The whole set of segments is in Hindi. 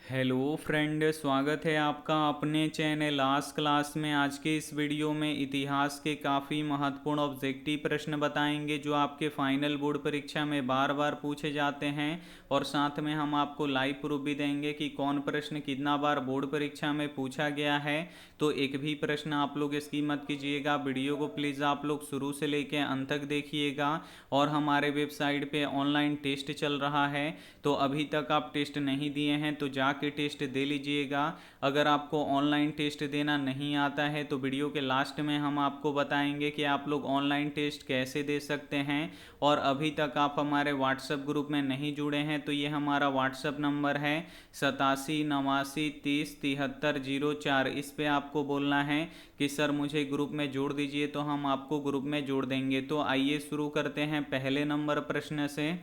हेलो फ्रेंड, स्वागत है आपका अपने चैनल आज क्लास में। आज के इस वीडियो में इतिहास के काफ़ी महत्वपूर्ण ऑब्जेक्टिव प्रश्न बताएंगे जो आपके फाइनल बोर्ड परीक्षा में बार बार पूछे जाते हैं। और साथ में हम आपको लाइव प्रूफ भी देंगे कि कौन प्रश्न कितना बार बोर्ड परीक्षा में पूछा गया है। तो एक भी प्रश्न आप लोग इसकी मत कीजिएगा, वीडियो को प्लीज़ आप लोग शुरू से लेकर अंत तक देखिएगा। और हमारे वेबसाइट पे ऑनलाइन टेस्ट चल रहा है, तो अभी तक आप टेस्ट नहीं दिए हैं तो जाके टेस्ट दे लीजिएगा। अगर आपको ऑनलाइन टेस्ट देना नहीं आता है तो वीडियो के लास्ट में हम आपको बताएंगे कि आप लोग ऑनलाइन टेस्ट कैसे दे सकते हैं। और अभी तक आप हमारे व्हाट्सएप ग्रुप में नहीं जुड़े हैं तो ये हमारा व्हाट्सएप नंबर है 87 89 30 73 04। इस पे आपको बोलना है कि सर मुझे ग्रुप में जोड़ दीजिए, तो हम आपको ग्रुप में जोड़ देंगे। तो आइए शुरू करते हैं पहले नंबर प्रश्न से।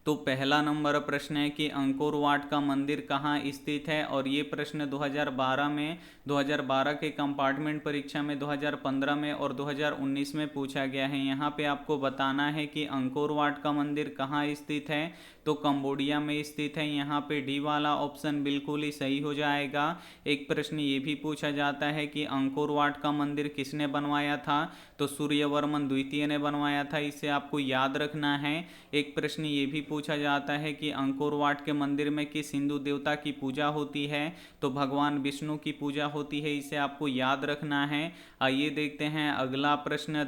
तो पहला नंबर प्रश्न है कि अंकोर वाट का मंदिर कहाँ स्थित है। और ये प्रश्न 2012 के कंपार्टमेंट परीक्षा में, 2015 में और 2019 में पूछा गया है। यहाँ पे आपको बताना है कि अंकोर वाट का मंदिर कहाँ स्थित है। तो कंबोडिया में स्थित है। यहाँ पे डी वाला ऑप्शन बिल्कुल ही सही हो जाएगा। एक प्रश्न ये भी पूछा जाता है कि अंकोर वाट का मंदिर किसने बनवाया था। तो सूर्यवर्मन द्वितीय ने बनवाया था, इसे आपको याद रखना है। एक प्रश्न ये भी पूछा जाता है कि अंकोर वाट के मंदिर में किस हिंदू देवता की पूजा होती है। तो भगवान विष्णु की पूजा होती है, इसे आपको याद रखना है। आइए देखते हैं अगला प्रश्न।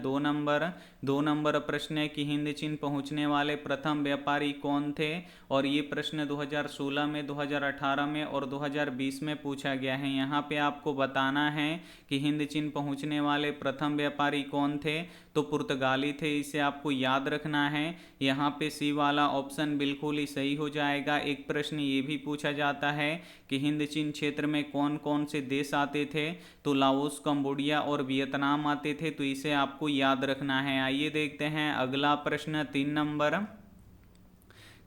दो नंबर प्रश्न है कि हिंद चीन पहुंचने वाले प्रथम व्यापारी कौन थे। और ये प्रश्न 2016 में, 2018 में और 2020 में पूछा गया है। यहाँ पे आपको बताना है कि हिंद चीन पहुंचने वाले प्रथम व्यापारी कौन थे। तो पुर्तगाली थे, इसे आपको याद रखना है। यहाँ पे सी वाला ऑप्शन बिल्कुल ही सही हो जाएगा। एक प्रश्न ये भी पूछा जाता है कि हिंद चीन क्षेत्र में कौन कौन से देश आते थे। तो लाओस, कंबोडिया और वियतनाम आते थे, तो इसे आपको याद रखना है। आइए देखते हैं अगला प्रश्न।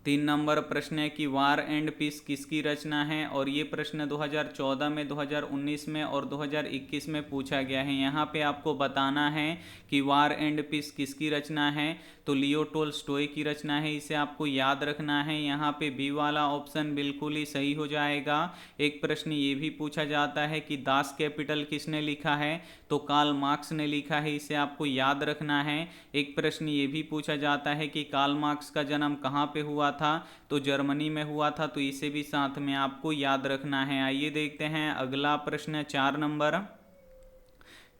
3 नंबर प्रश्न है कि वार एंड पीस किसकी रचना है। और ये प्रश्न 2014 में, 2019 में और 2021 में पूछा गया है। यहाँ पे आपको बताना है कि वार एंड पीस किसकी रचना है। तो लियो टोल्स्टॉय की रचना है, इसे आपको याद रखना है। यहाँ पे बी वाला ऑप्शन बिल्कुल ही सही हो जाएगा। एक प्रश्न ये भी पूछा जाता है कि दास कैपिटल किसने लिखा है। तो कार्ल मार्क्स ने लिखा है, इसे आपको याद रखना है। एक प्रश्न ये भी पूछा जाता है कि कार्ल मार्क्स का जन्म कहाँ पे हुआ था। तो जर्मनी में हुआ था, तो इसे भी साथ में आपको याद रखना है। आइए देखते हैं अगला प्रश्न।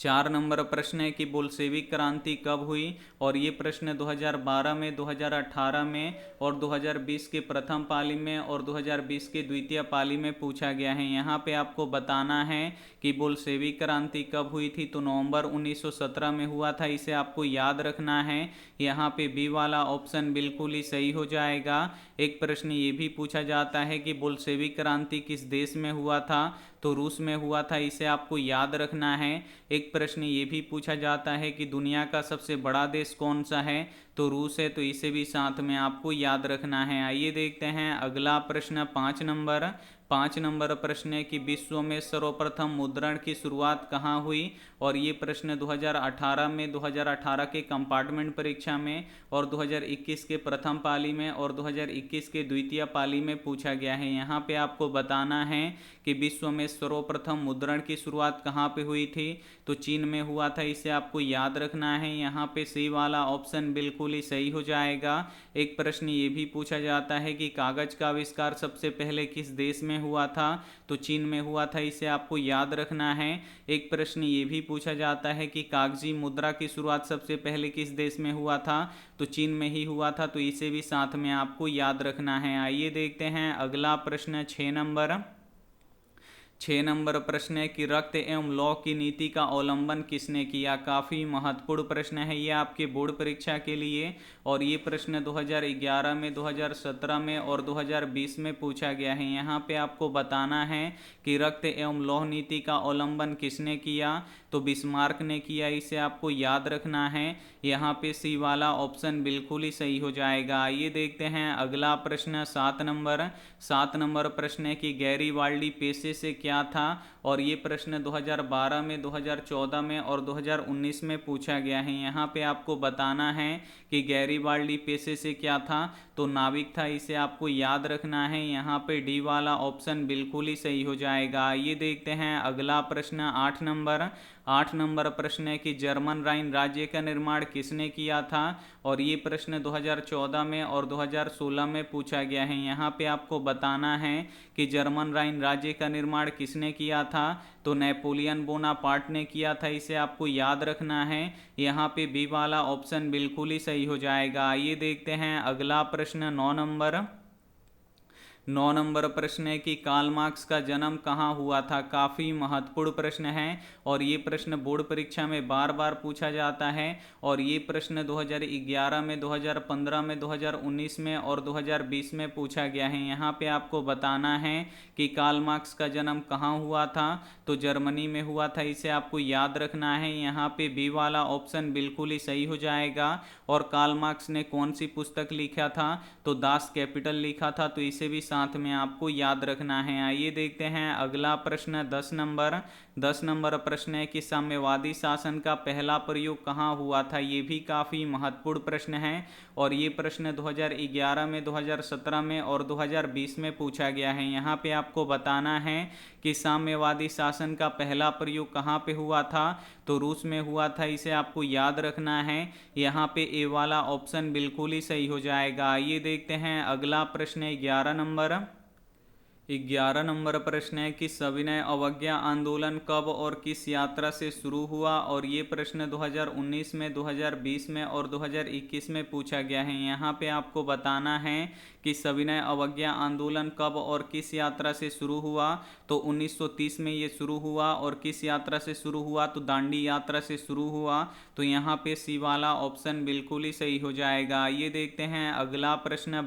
4 नंबर प्रश्न है कि बोल्शेविक क्रांति कब हुई। और ये प्रश्न 2012 में, 2018 में और 2020 के प्रथम पाली में और 2020 के द्वितीय पाली में पूछा गया है। यहाँ पे आपको बताना है कि बोल्शेविक क्रांति कब हुई थी। तो नवंबर 1917 में हुआ था, इसे आपको याद रखना है। यहाँ पे बी वाला ऑप्शन बिल्कुल ही सही हो जाएगा। एक प्रश्न ये भी पूछा जाता है कि बोल्शेविक क्रांति किस देश में हुआ था। तो रूस में हुआ था, इसे आपको याद रखना है। एक प्रश्न ये भी पूछा जाता है कि दुनिया का सबसे बड़ा देश कौन सा है। तो रूस है, तो इसे भी साथ में आपको याद रखना है। आइए देखते हैं अगला प्रश्न। 5 नंबर प्रश्न है कि विश्व में सर्वप्रथम मुद्रण की शुरुआत कहाँ हुई। और ये प्रश्न 2018 में, 2018 के कंपार्टमेंट परीक्षा में और 2021 के प्रथम पाली में और 2021 के द्वितीय पाली में पूछा गया है। यहाँ पे आपको बताना है कि विश्व में सर्वप्रथम मुद्रण की शुरुआत कहाँ पे हुई थी। तो चीन में हुआ था, इसे आपको याद रखना है। यहाँ पे सी वाला ऑप्शन बिल्कुल ही सही हो जाएगा। एक प्रश्न ये भी पूछा जाता है कि कागज का आविष्कार सबसे पहले किस देश में हुआ था। तो चीन में हुआ था, इसे आपको याद रखना है। एक प्रश्न ये भी पूछा जाता है कि कागजी मुद्रा की शुरुआत सबसे पहले किस देश में हुआ था। तो चीन में ही हुआ था, तो इसे भी साथ में आपको याद रखना है। आइए देखते हैं अगला प्रश्न। 6 नंबर प्रश्न है कि रक्त एवं लौह की नीति का अवलंबन किसने किया। काफ़ी महत्वपूर्ण प्रश्न है ये आपके बोर्ड परीक्षा के लिए। और ये प्रश्न 2011 में, 2017 में और 2020 में पूछा गया है। यहाँ पे आपको बताना है कि रक्त एवं लौह नीति का अवलंबन किसने किया। तो बिस्मार्क ने किया, इसे आपको याद रखना है। यहाँ पे सी वाला ऑप्शन बिल्कुल ही सही हो जाएगा। आइए देखते हैं अगला प्रश्न। 7 नंबर प्रश्न है कि गैरीवाल्डी पेशे से क्या क्या था, और ये प्रश्न 2012 में, 2014 में और 2019 में पूछा गया है। यहाँ पे आपको बताना है कि गैरिबाल्डी पेशे से क्या था, तो नाविक था, इसे आपको याद रखना है। यहाँ पे डी वाला ऑप्शन बिल्कुल ही सही हो जाएगा। ये देखते हैं अगला प्रश्न 8 नंबर प्रश्न है कि जर्मन राइन राज्य का निर्माण किसने किया था, और ये प्रश्न 2014 में और 2016 में पूछा गया है। यहाँ पे आपको बताना है कि जर्मन राइन राज्य का निर्माण किसने किया था, तो नेपोलियन बोनापार्ट ने किया था, इसे आपको याद रखना है। यहाँ पे बी वाला ऑप्शन बिल्कुल ही सही हो जाएगा। ये देखते हैं अगला प्रश्न 9 नंबर प्रश्न है कि कार्ल मार्क्स का जन्म कहाँ हुआ था। काफ़ी महत्वपूर्ण प्रश्न है और ये प्रश्न बोर्ड परीक्षा में बार बार पूछा जाता है, और ये प्रश्न 2011 में, 2015 में, 2019 में और 2020 में पूछा गया है। यहाँ पे आपको बताना है कि कार्ल मार्क्स का जन्म कहाँ हुआ था, तो जर्मनी में हुआ था, इसे आपको याद रखना है। यहाँ पे बी वाला ऑप्शन बिल्कुल ही सही हो जाएगा। और कार्ल मार्क्स ने कौन सी पुस्तक लिखा था, तो दास कैपिटल लिखा था, तो इसे भी साथ में आपको याद रखना है। आइए देखते हैं अगला प्रश्न 10 नंबर प्रश्न है कि साम्यवादी शासन का पहला प्रयोग कहाँ हुआ था। ये भी काफ़ी महत्वपूर्ण प्रश्न है और ये प्रश्न 2011 में, 2017 में और 2020 में पूछा गया है। यहाँ पे आपको बताना है कि साम्यवादी शासन का पहला प्रयोग कहाँ पे हुआ था, तो रूस में हुआ था, इसे आपको याद रखना है। यहाँ पे ए वाला ऑप्शन बिल्कुल ही सही हो जाएगा। ये देखते हैं अगला प्रश्न 11 नंबर प्रश्न है कि सविनय अवज्ञा आंदोलन कब और किस यात्रा से शुरू हुआ, और ये प्रश्न 2019 में, 2020 में और 2021 में पूछा गया है। यहाँ पे आपको बताना है कि सविनय अवज्ञा आंदोलन कब और किस यात्रा से शुरू हुआ, तो 1930 में ये शुरू हुआ, और किस यात्रा से शुरू हुआ, तो दांडी यात्रा से शुरू हुआ, तो यहाँ पे सी वाला ऑप्शन बिल्कुल ही सही हो जाएगा। ये देखते हैं अगला प्रश्न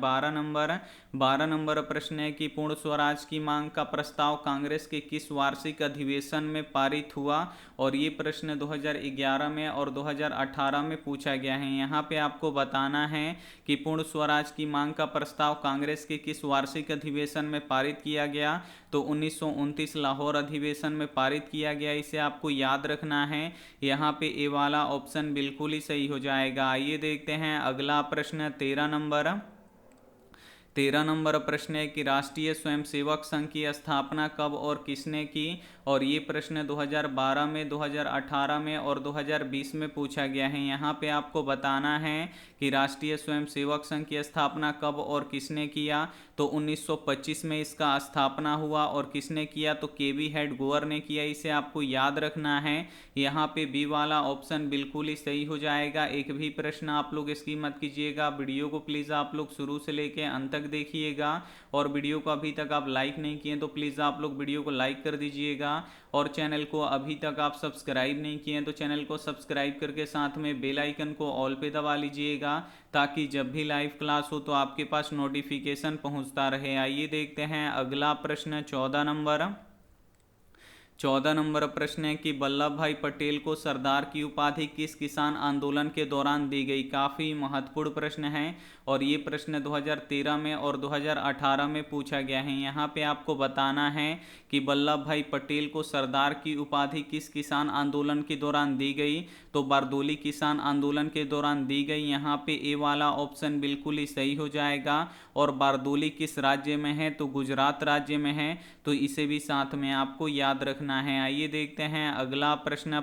12 नंबर प्रश्न है कि पूर्ण स्वराज की मांग का प्रस्ताव कांग्रेस के किस वार्षिक अधिवेशन में पारित हुआ, और ये प्रश्न 2011 में और 2018 में पूछा गया है। यहाँ पे आपको बताना है कि पूर्ण स्वराज की मांग का प्रस्ताव कांग्रेस के किस वार्षिक अधिवेशन में पारित किया गया, तो 1929 लाहौर अधिवेशन में पारित किया गया, इसे आपको याद रखना है। यहाँ पे ए वाला ऑप्शन बिल्कुल ही सही हो जाएगा। ये देखते हैं अगला प्रश्न 13 नंबर प्रश्न है कि राष्ट्रीय स्वयंसेवक संघ की स्थापना कब और किसने की, और ये प्रश्न 2012 में, 2018 में और 2020 में पूछा गया है। यहाँ पे आपको बताना है कि राष्ट्रीय स्वयंसेवक संघ की स्थापना कब और किसने किया, तो 1925 में इसका स्थापना हुआ, और किसने किया, तो केवी हेड गोवर ने किया, इसे आपको याद रखना है। यहाँ पे बी वाला ऑप्शन बिल्कुल ही सही हो जाएगा। एक भी प्रश्न आप लोग इसकी मत कीजिएगा। वीडियो को प्लीज़ आप लोग शुरू से लेके अंत तक देखिएगा, और वीडियो को अभी तक आप लाइक नहीं किए तो प्लीज़ आप लोग वीडियो को लाइक कर दीजिएगा, और चैनल को अभी तक आप सब्सक्राइब नहीं किए तो चैनल को सब्सक्राइब करके साथ में बेल आइकन को ऑल पे दबा लीजिएगा, ताकि जब भी लाइव क्लास हो तो आपके पास नोटिफिकेशन पहुंचता रहे। आइए देखते हैं अगला प्रश्न 14 नंबर प्रश्न है कि वल्लभ भाई पटेल को सरदार की उपाधि किस किसान आंदोलन के दौरान दी गई। काफ़ी महत्वपूर्ण प्रश्न है और ये प्रश्न 2013 में और 2018 में पूछा गया है। यहाँ पे आपको बताना है कि वल्लभ भाई पटेल को सरदार की उपाधि किस किसान आंदोलन के दौरान दी गई, तो बारदोली किसान आंदोलन के दौरान दी गई। यहाँ पे ए वाला ऑप्शन बिल्कुल ही सही हो जाएगा। और बारदोली किस राज्य में है, तो गुजरात राज्य में है, तो इसे भी साथ में आपको याद रखना है। आइए देखते हैं अगला प्रश्न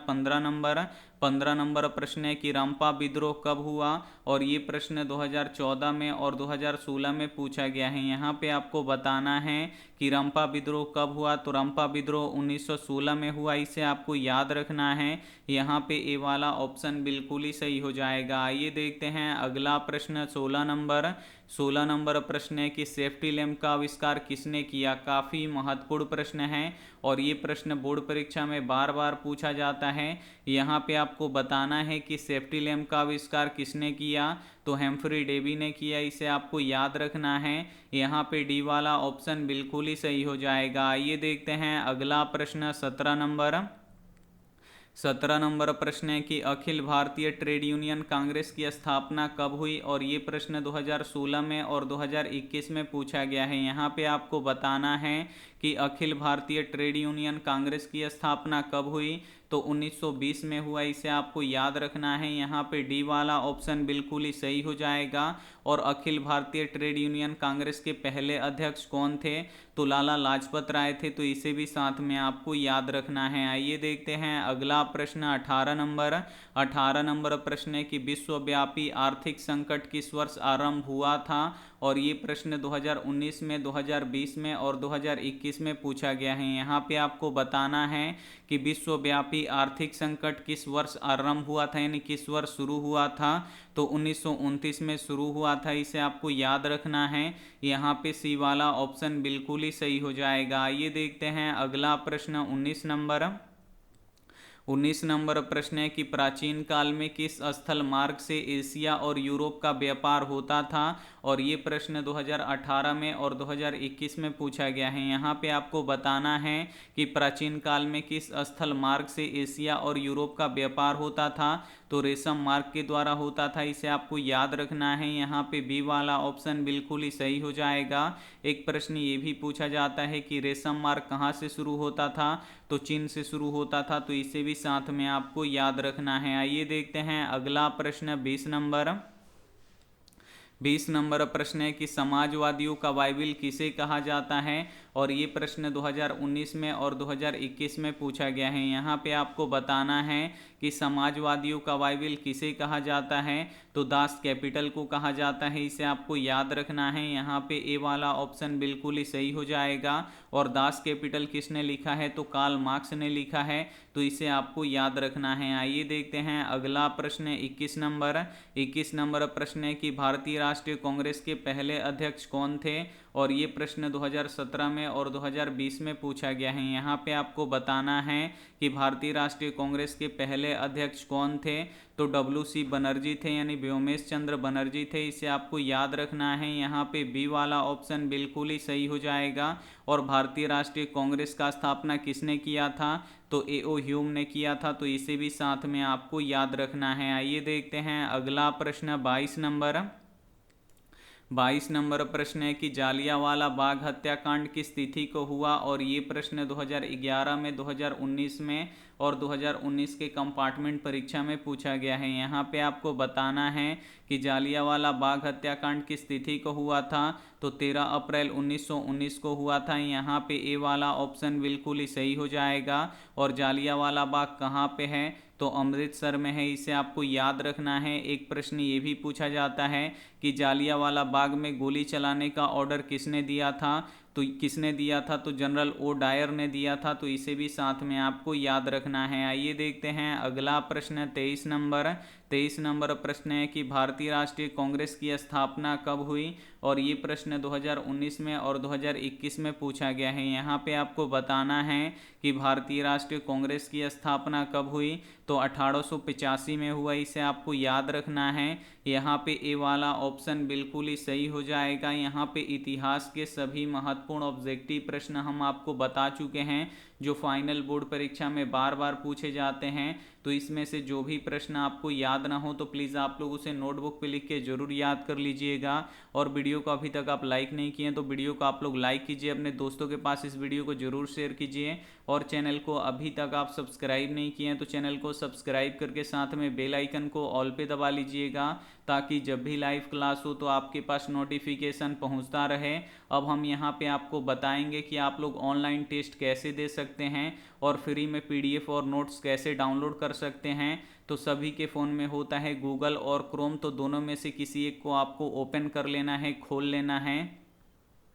15 नंबर प्रश्न है कि रंपा विद्रोह कब हुआ, और ये प्रश्न 2014 में और 2016 में पूछा गया है। यहाँ पे आपको बताना है कि रंपा विद्रोह कब हुआ, तो रंपा विद्रोह 1916 में हुआ, इसे आपको याद रखना है। यहाँ पे ए वाला ऑप्शन बिल्कुल ही सही हो जाएगा। आइए देखते हैं अगला प्रश्न 16 नंबर प्रश्न है कि सेफ्टी लैम्प का आविष्कार किसने किया। काफ़ी महत्वपूर्ण प्रश्न है और ये प्रश्न बोर्ड परीक्षा में बार बार पूछा जाता है। यहाँ पे आपको बताना है कि सेफ्टी लैम्प का आविष्कार किसने किया, तो हेम्फ्री डेवी ने किया, इसे आपको याद रखना है। यहाँ पे डी वाला ऑप्शन बिल्कुल ही सही हो जाएगा। आइए देखते हैं अगला प्रश्न 17 नंबर प्रश्न है कि अखिल भारतीय ट्रेड यूनियन कांग्रेस की स्थापना कब हुई, और ये प्रश्न 2016 में और 2021 में पूछा गया है। यहाँ पे आपको बताना है कि अखिल भारतीय ट्रेड यूनियन कांग्रेस की स्थापना कब हुई, तो 1920 में हुआ। इसे आपको याद रखना है। यहाँ पे डी वाला ऑप्शन बिल्कुल ही सही हो जाएगा। और अखिल भारतीय ट्रेड यूनियन कांग्रेस के पहले अध्यक्ष कौन थे, तो लाला लाजपत राय थे। तो इसे भी साथ में आपको याद रखना है। आइए देखते हैं अगला प्रश्न 18 नंबर प्रश्न है कि विश्वव्यापी आर्थिक संकट किस वर्ष आरंभ हुआ था। और ये प्रश्न 2019 में, 2020 में और 2021 में पूछा गया है। यहाँ पे आपको बताना है कि विश्वव्यापी आर्थिक संकट किस वर्ष आरंभ हुआ था, यानी किस वर्ष शुरू हुआ था। तो 1929 में शुरू हुआ था। इसे आपको याद रखना है। यहाँ पे सी वाला ऑप्शन बिल्कुल ही सही हो जाएगा। आइए देखते हैं अगला प्रश्न 19 नंबर प्रश्न है कि प्राचीन काल में किस स्थल मार्ग से एशिया और यूरोप का व्यापार होता था। और ये प्रश्न 2018 में और 2021 में पूछा गया है। यहाँ पे आपको बताना है कि प्राचीन काल में किस स्थल मार्ग से एशिया और यूरोप का व्यापार होता था। तो रेशम मार्ग के द्वारा होता था। इसे आपको याद रखना है। यहाँ पे बी वाला ऑप्शन बिल्कुल ही सही हो जाएगा। एक प्रश्न ये भी पूछा जाता है कि रेशम मार्ग कहाँ से शुरू होता था, तो चीन से शुरू होता था। तो इसे भी साथ में आपको याद रखना है। आइए देखते हैं अगला प्रश्न 20 नंबर प्रश्न है कि समाजवादियों का बाइबिल किसे कहा जाता है। और ये प्रश्न 2019 में और 2021 में पूछा गया है। यहाँ पे आपको बताना है कि समाजवादियों का बाइबिल किसे कहा जाता है। तो दास कैपिटल को कहा जाता है। इसे आपको याद रखना है। यहाँ पे ए वाला ऑप्शन बिल्कुल ही सही हो जाएगा। और दास कैपिटल किसने लिखा है, तो कार्ल मार्क्स ने लिखा है। तो इसे आपको याद रखना है। आइए देखते हैं अगला प्रश्न 21 नंबर प्रश्न है कि भारतीय राष्ट्रीय कांग्रेस के पहले अध्यक्ष कौन थे। और ये प्रश्न 2017 में और 2020 में पूछा गया है। यहाँ पे आपको बताना है कि भारतीय राष्ट्रीय कांग्रेस के पहले अध्यक्ष कौन थे। तो WC बनर्जी थे, यानी व्योमेश चंद्र बनर्जी थे। इसे आपको याद रखना है। यहाँ पे बी वाला ऑप्शन बिल्कुल ही सही हो जाएगा। और भारतीय राष्ट्रीय कांग्रेस का स्थापना किसने किया था, तो A.O. ह्यूम ने किया था। तो इसे भी साथ में आपको याद रखना है। आइए देखते हैं अगला प्रश्न 22 नंबर प्रश्न है कि जालियांवाला बाग हत्याकांड किस तिथि को हुआ। और ये प्रश्न 2011 में, 2019 में और 2019 के कंपार्टमेंट परीक्षा में पूछा गया है। यहाँ पे आपको बताना है कि जालियांवाला बाग हत्याकांड किस तिथि को हुआ था। तो 13 अप्रैल 1919 को हुआ था। यहाँ पे ए वाला ऑप्शन बिल्कुल ही सही हो जाएगा। और जालियांवाला बाग कहाँ पे है, तो अमृतसर में है। इसे आपको याद रखना है। एक प्रश्न ये भी पूछा जाता है कि जालियांवाला बाग में गोली चलाने का ऑर्डर किसने दिया था। तो जनरल ओ डायर ने दिया था। तो इसे भी साथ में आपको याद रखना है। आइए देखते हैं अगला प्रश्न 23 नंबर प्रश्न है कि भारतीय राष्ट्रीय कांग्रेस की स्थापना कब हुई। और ये प्रश्न 2019 में और 2021 में पूछा गया है। यहाँ पे आपको बताना है कि भारतीय राष्ट्रीय कांग्रेस की स्थापना कब हुई। तो 1885 में हुआ। इसे आपको याद रखना है। यहाँ पे ए वाला ऑप्शन बिल्कुल ही सही हो जाएगा। यहाँ पे इतिहास के सभी महत्वपूर्ण ऑब्जेक्टिव प्रश्न हम आपको बता चुके हैं, जो फाइनल बोर्ड परीक्षा में बार बार पूछे जाते हैं। तो इसमें से जो भी प्रश्न आपको याद ना हो तो प्लीज़ आप लोग उसे नोटबुक पे लिख के ज़रूर याद कर लीजिएगा। और वीडियो को अभी तक आप लाइक नहीं किए तो वीडियो को आप लोग लाइक कीजिए, अपने दोस्तों के पास इस वीडियो को ज़रूर शेयर कीजिए। और चैनल को अभी तक आप सब्सक्राइब नहीं किए हैं तो चैनल को सब्सक्राइब करके साथ में बेल आइकन को ऑल पे दबा लीजिएगा, ताकि जब भी लाइव क्लास हो तो आपके पास नोटिफिकेशन पहुंचता रहे। अब हम यहां पे आपको बताएंगे कि आप लोग ऑनलाइन टेस्ट कैसे दे सकते हैं और फ्री में PDF और नोट्स कैसे डाउनलोड कर सकते हैं। तो सभी के फ़ोन में होता है गूगल और क्रोम, तो दोनों में से किसी एक को आपको ओपन कर लेना है, खोल लेना है।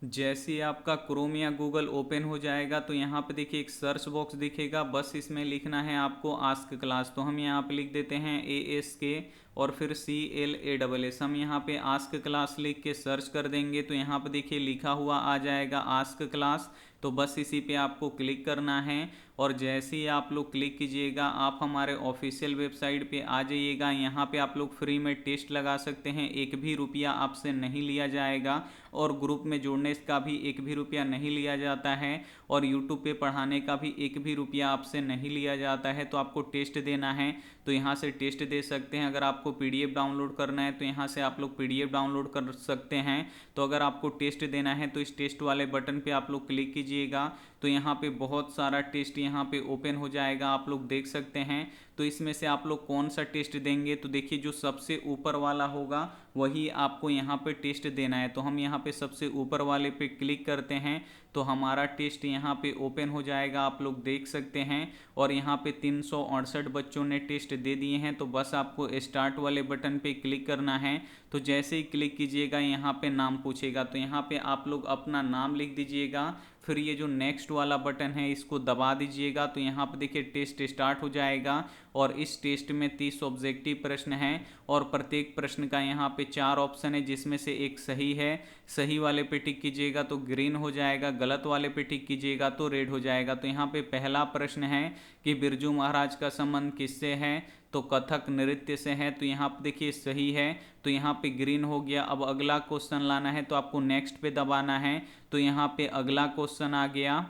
जैसे ही आपका क्रोम या गूगल ओपन हो जाएगा तो यहाँ पे देखिए एक सर्च बॉक्स दिखेगा, बस इसमें लिखना है आपको आस्क क्लास। तो हम यहाँ पे लिख देते हैं ASK और फिर CLASS। हम यहाँ पे आस्क क्लास लिख के सर्च कर देंगे तो यहाँ पे देखिए लिखा हुआ आ जाएगा आस्क क्लास। तो बस इसी पे आपको क्लिक करना है। और जैसे ही आप लोग क्लिक कीजिएगा आप हमारे ऑफिशियल वेबसाइट पे आ जाइएगा। यहाँ पे आप लोग फ्री में टेस्ट लगा सकते हैं, एक भी रुपया आपसे नहीं लिया जाएगा। और ग्रुप में जुड़ने का भी एक भी रुपया नहीं लिया जाता है। और यूट्यूब पे पढ़ाने का भी एक भी रुपया आपसे नहीं लिया जाता है। तो आपको टेस्ट देना है तो यहाँ से टेस्ट दे सकते हैं। अगर आपको आपको पीडीएफ डाउनलोड करना है तो यहाँ से आप लोग पीडीएफ डाउनलोड कर सकते हैं। तो अगर आपको टेस्ट देना है तो इस टेस्ट वाले बटन पे आप लोग क्लिक कीजिएगा, तो यहाँ पे बहुत सारा टेस्ट यहाँ पे ओपन हो जाएगा, आप लोग देख सकते हैं। तो इसमें से आप लोग कौन सा टेस्ट देंगे, तो देखिए जो सबसे ऊपर वाला होगा वही आपको यहाँ पे टेस्ट देना है। तो हम यहाँ पे सबसे ऊपर वाले पे क्लिक करते हैं तो हमारा टेस्ट यहाँ पे ओपन हो जाएगा, आप लोग देख सकते हैं। और यहाँ पे 368 बच्चों ने टेस्ट दे दिए हैं। तो बस आपको स्टार्ट वाले बटन पे क्लिक करना है। तो जैसे ही क्लिक कीजिएगा यहाँ पे नाम पूछेगा, तो यहाँ पे आप लोग अपना नाम लिख दीजिएगा। फिर ये जो नेक्स्ट वाला बटन है इसको दबा दीजिएगा। तो यहाँ पे देखिए टेस्ट स्टार्ट हो जाएगा और इस टेस्ट में 30 ऑब्जेक्टिव प्रश्न हैं और प्रत्येक प्रश्न का यहाँ पे 4 ऑप्शन है जिसमें से एक सही है। सही वाले पे टिक कीजिएगा तो ग्रीन हो जाएगा, गलत वाले पे टिक कीजिएगा तो रेड हो जाएगा। तो यहाँ पे पहला प्रश्न है कि बिरजू महाराज का संबंध किससे है, तो कथक नृत्य से है। तो यहाँ पे देखिए सही है, तो यहाँ पे ग्रीन हो गया। अब अगला क्वेश्चन लाना है तो आपको नेक्स्ट पे दबाना है। तो यहाँ पे अगला क्वेश्चन आ गया।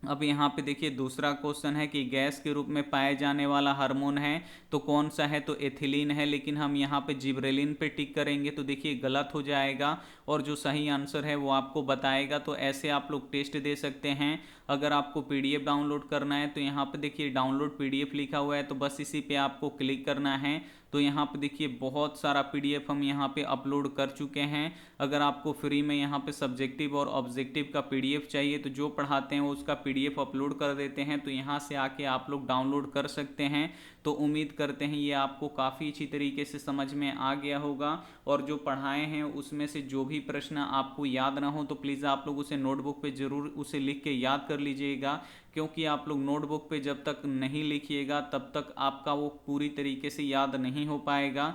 अब यहाँ पे देखिए दूसरा क्वेश्चन है कि गैस के रूप में पाए जाने वाला हार्मोन है तो कौन सा है, तो एथिलीन है, लेकिन हम यहाँ पे जिब्रेलिन पे टिक करेंगे तो देखिए गलत हो जाएगा और जो सही आंसर है वो आपको बताएगा। तो ऐसे आप लोग टेस्ट दे सकते हैं। अगर आपको पीडीएफ डाउनलोड करना है तो यहाँ पे देखिए डाउनलोड पीडीएफ लिखा हुआ है, तो बस इसी पे आपको क्लिक करना है। तो यहाँ पे देखिए बहुत सारा पीडीएफ हम यहाँ पे अपलोड कर चुके हैं। अगर आपको फ्री में यहाँ पे सब्जेक्टिव और ऑब्जेक्टिव का पीडीएफ चाहिए तो जो पढ़ाते हैं वो उसका पीडीएफ अपलोड कर देते हैं, तो यहाँ से आके आप लोग डाउनलोड कर सकते हैं। तो उम्मीद करते हैं ये आपको काफ़ी अच्छी तरीके से समझ में आ गया होगा और जो पढ़ाए हैं उसमें से जो भी प्रश्न आपको याद ना हो तो प्लीज़ आप लोग उसे नोटबुक पे ज़रूर उसे लिख के याद कर लीजिएगा, क्योंकि आप लोग नोटबुक पे जब तक नहीं लिखिएगा तब तक आपका वो पूरी तरीके से याद नहीं हो पाएगा।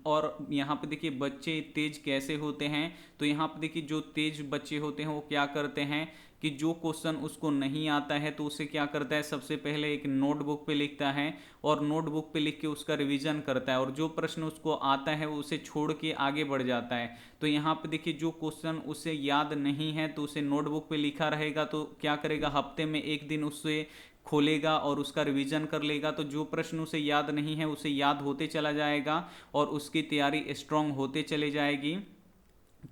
और यहाँ पे देखिए बच्चे तेज कैसे होते हैं, तो यहाँ पे देखिए जो तेज बच्चे होते हैं वो क्या करते हैं कि जो क्वेश्चन उसको नहीं आता है तो उसे क्या करता है, सबसे पहले एक नोटबुक पे लिखता है और नोटबुक पे लिख के उसका रिवीजन करता है, और जो प्रश्न उसको आता है वो उसे छोड़ के आगे बढ़ जाता है। तो यहाँ पे देखिए जो क्वेश्चन उसे याद नहीं है तो उसे नोटबुक पे लिखा रहेगा, तो क्या करेगा, हफ्ते में एक दिन उससे खोलेगा और उसका रिवीजन कर लेगा। तो जो प्रश्न उसे याद नहीं है उसे याद होते चला जाएगा और उसकी तैयारी स्ट्रांग होते चले जाएगी।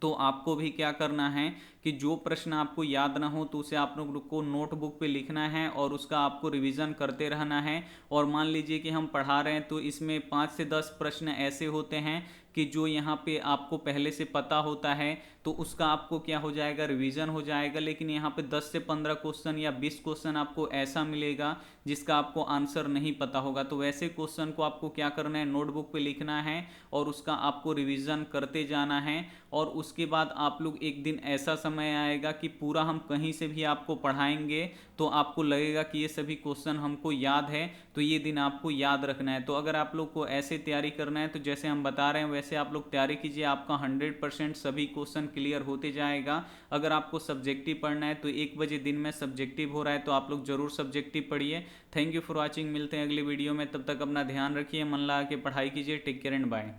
तो आपको भी क्या करना है कि जो प्रश्न आपको याद ना हो तो उसे आप लोग को नोटबुक पे लिखना है और उसका आपको रिवीजन करते रहना है। और मान लीजिए कि हम पढ़ा रहे हैं तो इसमें 5 से 10 प्रश्न ऐसे होते हैं कि जो यहाँ पे आपको पहले से पता होता है तो उसका आपको क्या हो जाएगा, रिवीजन हो जाएगा। लेकिन यहाँ पे 10 से 15 क्वेश्चन या 20 क्वेश्चन आपको ऐसा मिलेगा जिसका आपको आंसर नहीं पता होगा, तो वैसे क्वेश्चन को आपको क्या करना है, नोटबुक पे लिखना है और उसका आपको रिवीजन करते जाना है। और उसके बाद आप लोग एक दिन ऐसा समय आएगा कि पूरा हम कहीं से भी आपको पढ़ाएंगे तो आपको लगेगा कि ये सभी क्वेश्चन हमको याद है, तो ये दिन आपको याद रखना है। तो अगर आप लोग को ऐसे तैयारी करना है तो जैसे हम बता रहे हैं वैसे आप लोग तैयारी कीजिए, आपका 100% सभी क्वेश्चन क्लियर होते जाएगा। अगर आपको सब्जेक्टिव पढ़ना है तो 1 बजे दिन में सब्जेक्टिव हो रहा है तो आप लोग जरूर सब्जेक्टिव पढ़िए। थैंक यू फॉर वॉचिंग, मिलते हैं अगली वीडियो में, तब तक अपना ध्यान रखिए, मन लगा के पढ़ाई कीजिए। Take care and bye.